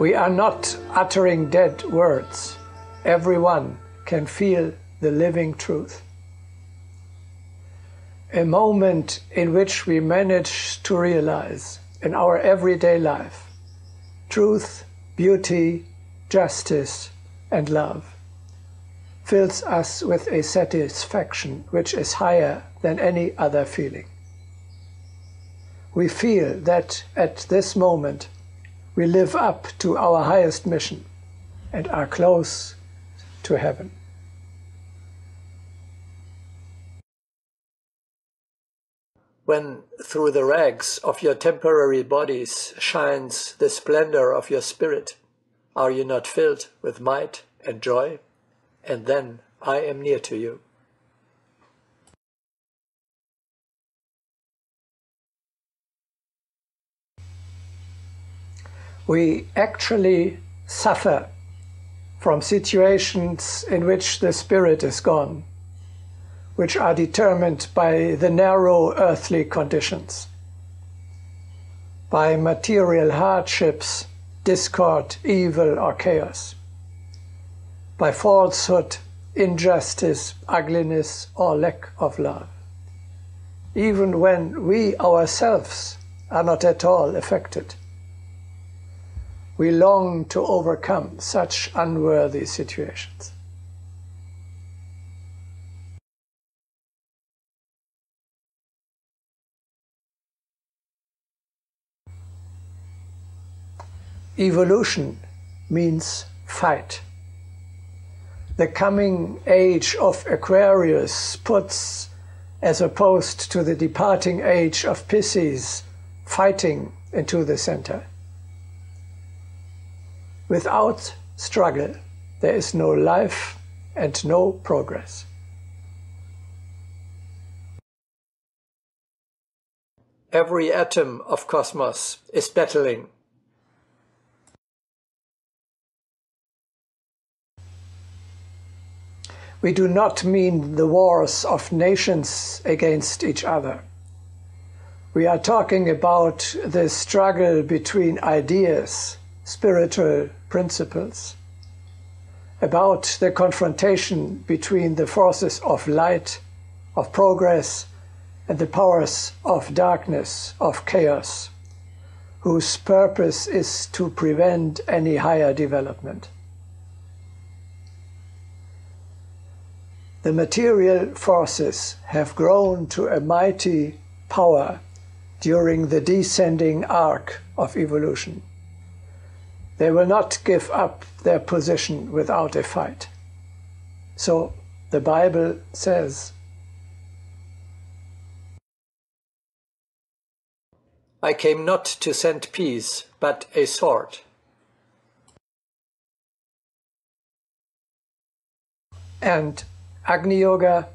We are not uttering dead words. Everyone can feel the living truth. A moment in which we manage to realize in our everyday life truth, beauty, justice, and love fills us with a satisfaction which is higher than any other feeling. We feel that at this moment we live up to our highest mission and are close to heaven. When through the rags of your temporary bodies shines the splendor of your spirit, are you not filled with might and joy? And then I am near to you. We actually suffer from situations in which the spirit is gone, which are determined by the narrow earthly conditions, by material hardships, discord, evil, or chaos, by falsehood, injustice, ugliness, or lack of love, even when we ourselves are not at all affected. We long to overcome such unworthy situations. Evolution means fight. The coming age of Aquarius puts, as opposed to the departing age of Pisces, fighting into the center. Without struggle, there is no life and no progress. Every atom of cosmos is battling. We do not mean the wars of nations against each other. We are talking about the struggle between ideas, spiritual principles, about the confrontation between the forces of light, of progress, and the powers of darkness, of chaos, whose purpose is to prevent any higher development. The material forces have grown to a mighty power during the descending arc of evolution. They will not give up their position without a fight. So the Bible says, I came not to send peace, but a sword. And Agni Yoga,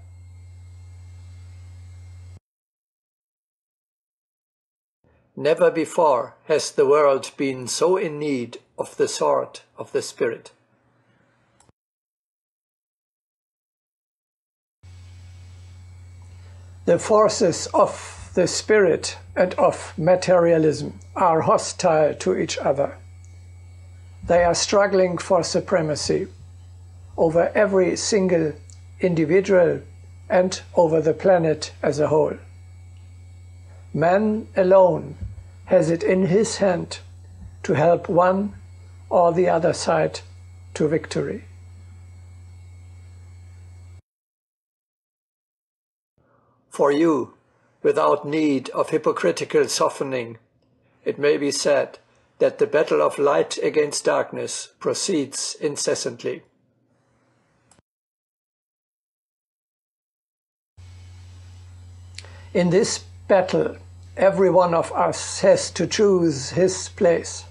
never before has the world been so in need of the sword of the Spirit. The forces of the Spirit and of materialism are hostile to each other. They are struggling for supremacy over every single individual and over the planet as a whole. Man alone has it in his hand to help one or the other side to victory. For you, without need of hypocritical softening, it may be said that the battle of light against darkness proceeds incessantly. In this battle, every one of us has to choose his place.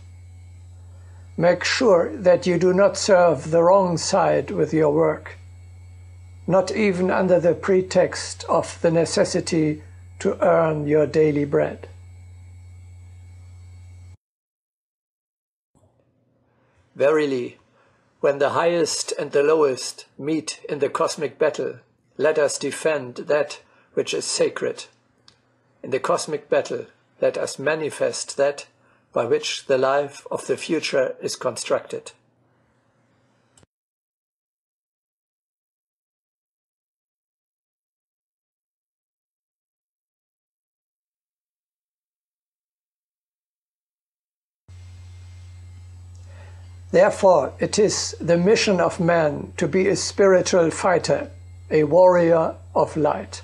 make sure that you do not serve the wrong side with your work, not even under the pretext of the necessity to earn your daily bread. Verily, when the highest and the lowest meet in the cosmic battle, let us defend that which is sacred. In the cosmic battle, let us manifest that by which the life of the future is constructed. Therefore, it is the mission of man to be a spiritual fighter, a warrior of light.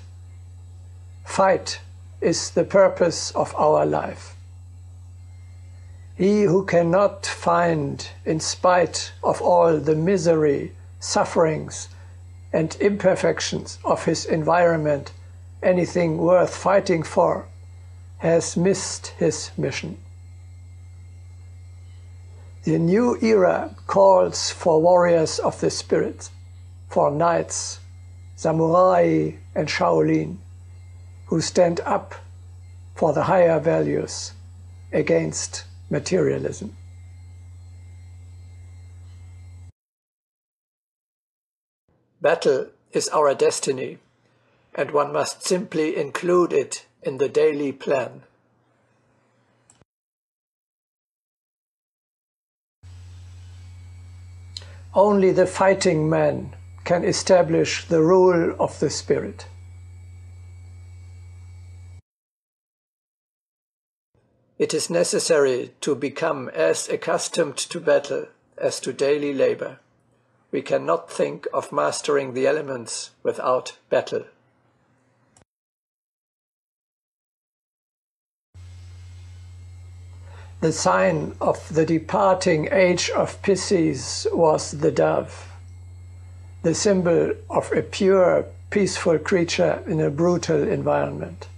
Fight is the purpose of our life. He who cannot find, in spite of all the misery, sufferings, and imperfections of his environment, anything worth fighting for, has missed his mission. The new era calls for warriors of the spirit, for knights, samurai and Shaolin, who stand up for the higher values against materialism. Battle is our destiny, and one must simply include it in the daily plan. Only the fighting man can establish the rule of the spirit. It is necessary to become as accustomed to battle as to daily labor. We cannot think of mastering the elements without battle. The sign of the departing age of Pisces was the dove, the symbol of a pure, peaceful creature in a brutal environment.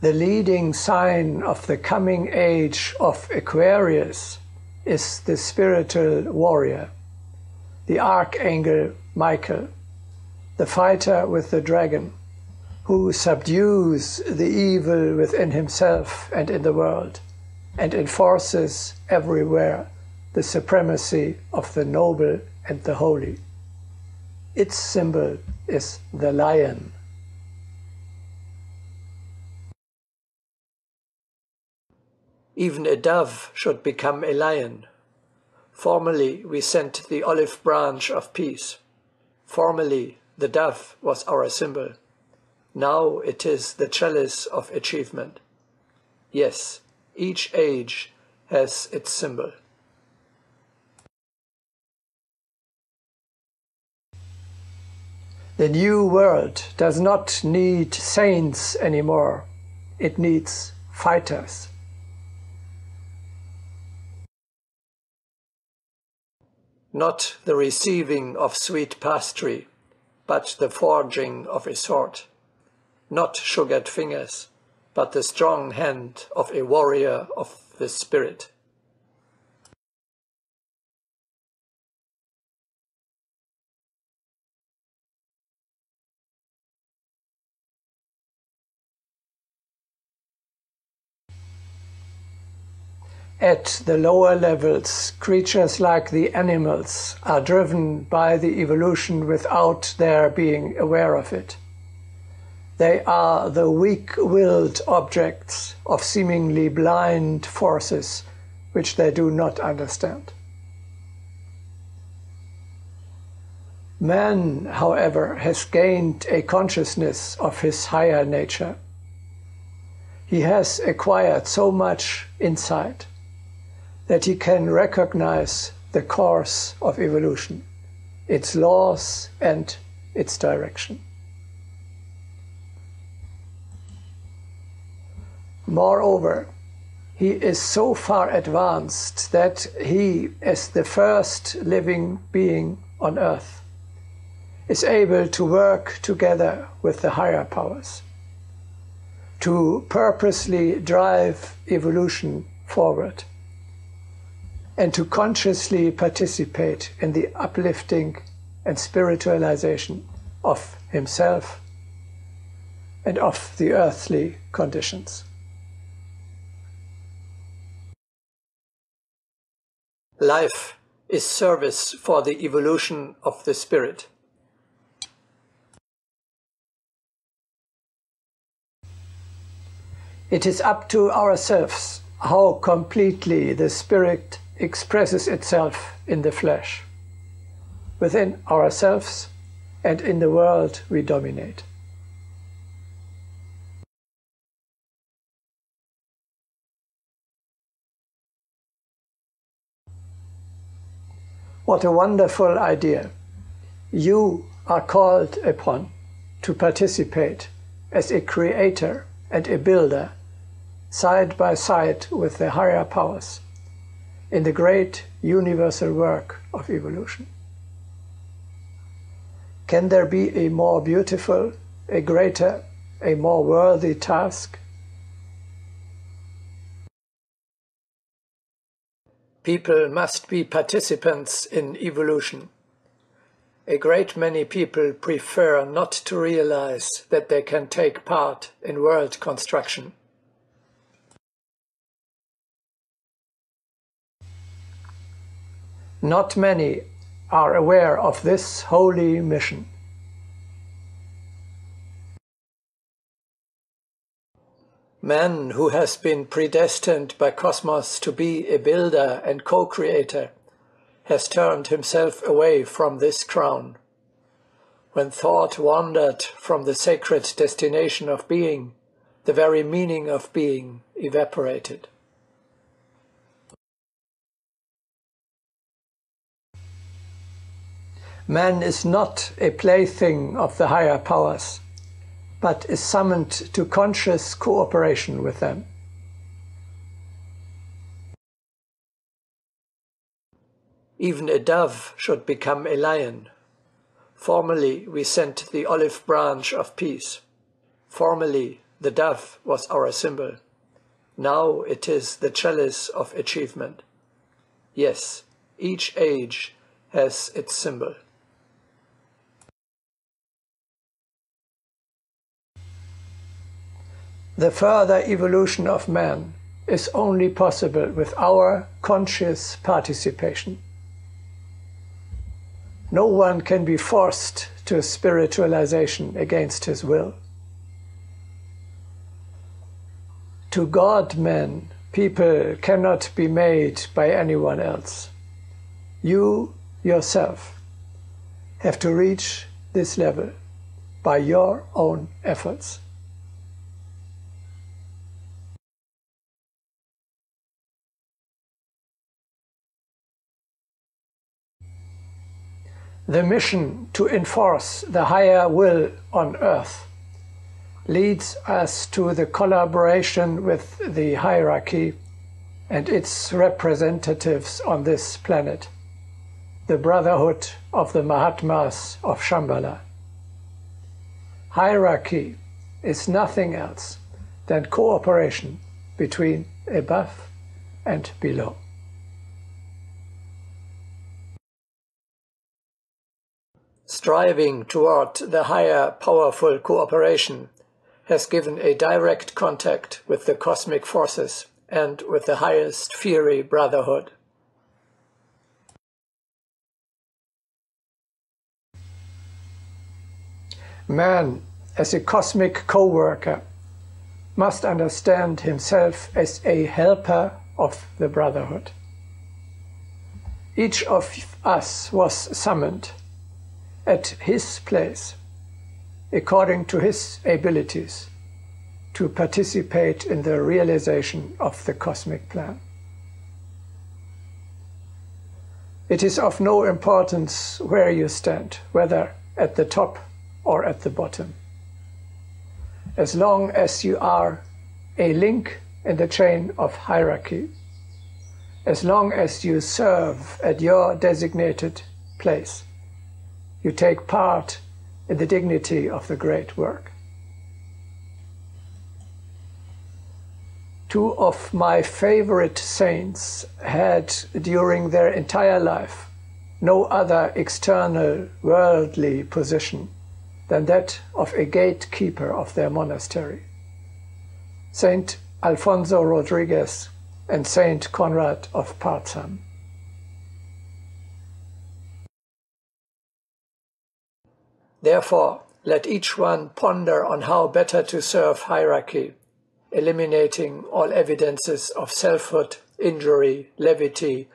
The leading sign of the coming age of Aquarius is the spiritual warrior, the Archangel Michael, the fighter with the dragon, who subdues the evil within himself and in the world, and enforces everywhere the supremacy of the noble and the holy. Its symbol is the lion. Even a dove should become a lion. Formerly we sent the olive branch of peace. Formerly the dove was our symbol. Now it is the chalice of achievement. Yes, each age has its symbol. The new world does not need saints anymore. It needs fighters. Not the receiving of sweet pastry, but the forging of a sword. Not sugared fingers, but the strong hand of a warrior of the spirit. At the lower levels, creatures like the animals are driven by the evolution without their being aware of it. They are the weak-willed objects of seemingly blind forces which they do not understand. Man, however, has gained a consciousness of his higher nature. He has acquired so much insight that he can recognize the course of evolution, its laws and its direction. Moreover, he is so far advanced that he, as the first living being on earth, is able to work together with the higher powers, to purposely drive evolution forward and to consciously participate in the uplifting and spiritualization of himself and of the earthly conditions. Life is service for the evolution of the spirit. It is up to ourselves how completely the spirit expresses itself in the flesh, within ourselves and in the world we dominate. What a wonderful idea. You are called upon to participate as a creator and a builder, side by side with the higher powers, in the great universal work of evolution. Can there be a more beautiful, a greater, a more worthy task? People must be participants in evolution. A great many people prefer not to realize that they can take part in world construction. Not many are aware of this holy mission. Man, who has been predestined by cosmos to be a builder and co-creator, has turned himself away from this crown. When thought wandered from the sacred destination of being, the very meaning of being evaporated. Man is not a plaything of the higher powers, but is summoned to conscious cooperation with them. Even a dove should become a lion. Formerly we sent the olive branch of peace. Formerly the dove was our symbol. Now it is the chalice of achievement. Yes, each age has its symbol. The further evolution of man is only possible with our conscious participation. No one can be forced to spiritualization against his will. To God men, people cannot be made by anyone else. You yourself have to reach this level by your own efforts. The mission to enforce the higher will on Earth leads us to the collaboration with the hierarchy and its representatives on this planet, the Brotherhood of the Mahatmas of Shambhala. Hierarchy is nothing else than cooperation between above and below. Striving toward the higher powerful cooperation has given a direct contact with the cosmic forces and with the highest fiery brotherhood. Man, as a cosmic co-worker, must understand himself as a helper of the brotherhood. Each of us was summoned at his place, according to his abilities, to participate in the realization of the cosmic plan. It is of no importance where you stand, whether at the top or at the bottom. As long as you are a link in the chain of hierarchy, as long as you serve at your designated place, you take part in the dignity of the great work. Two of my favorite saints had, during their entire life, no other external worldly position than that of a gatekeeper of their monastery. Saint Alfonso Rodriguez and Saint Conrad of Partham. Therefore, let each one ponder on how better to serve hierarchy, eliminating all evidences of selfhood, injury, levity,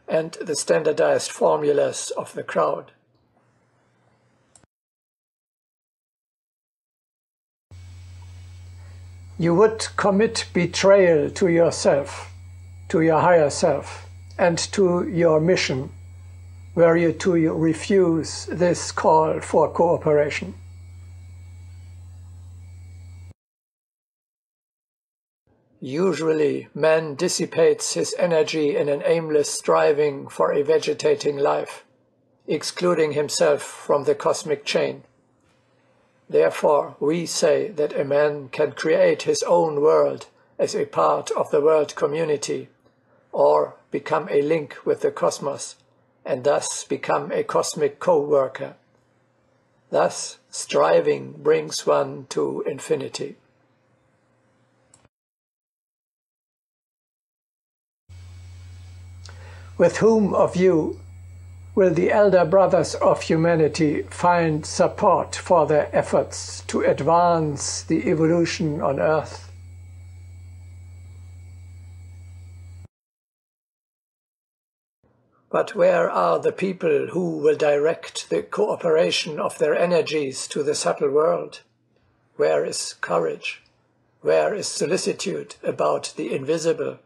and the standardized formulas of the crowd. You would commit betrayal to yourself, to your higher self, and to your mission, were you to refuse this call for cooperation. Usually, man dissipates his energy in an aimless striving for a vegetating life, excluding himself from the cosmic chain. Therefore, we say that a man can create his own world as a part of the world community, or become a link with the cosmos, and thus become a cosmic co-worker. Thus, striving brings one to infinity. With whom of you will the elder brothers of humanity find support for their efforts to advance the evolution on Earth? But where are the people who will direct the cooperation of their energies to the subtle world? Where is courage? Where is solicitude about the invisible?